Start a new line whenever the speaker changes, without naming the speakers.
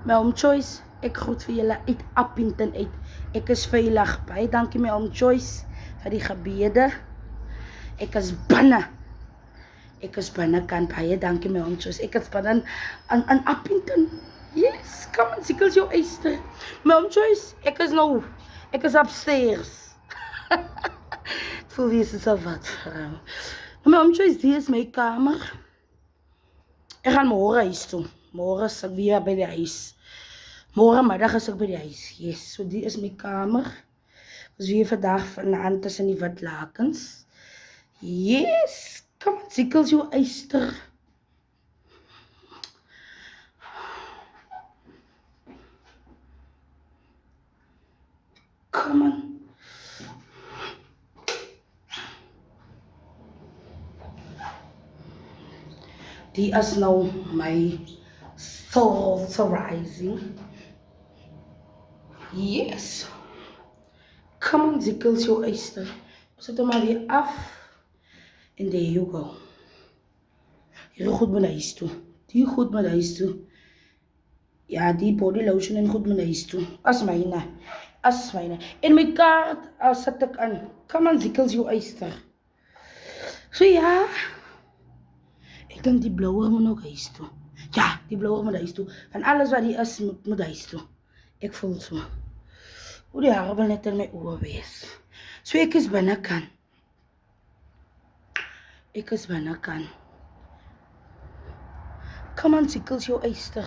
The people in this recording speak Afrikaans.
My home choice, ek groet vir julle uit Appington uit. Ek is veilig. Baie dankie my home choice vir die gebede. Ek is binne. Ek is binnekant. Baie dankie my home choice. Ek is binne aan Appington. Yes, kom en sikkel jou eister. My home choice, ek is upstairs. Voel wie is so wat vrou. My home choice, die is my kamer. Ek gaan môre huis toe. Môre is ek weer by die huis. Môre middag is ek by die huis. Yes, so die is my kamer. Ons weer vandag vanaand tussen die wit lakens. Yes, kom aan, sikkel jou eister. Kom aan. Die is nou my thoughts arising. Yes. Come on, zikkels jou eister. Zet hem maar weer af. En there you go. Hier goed met huis toe. Die goed met huis toe. Ja, die body lotion en goed met huis toe. As myne. As myne. En my kaart, sit ek aan. Come on, zikkels jou eister. So ja. Ek dink die blouer moet ook huis toe. Ja, die blouer moet huis toe. Van alles wat die is, moet huis toe. Ek voel so. Hoe die hare wil net in my oor wees. So ek is binnekant. Ek is binnekant. Kom aan, sikkels jou eister.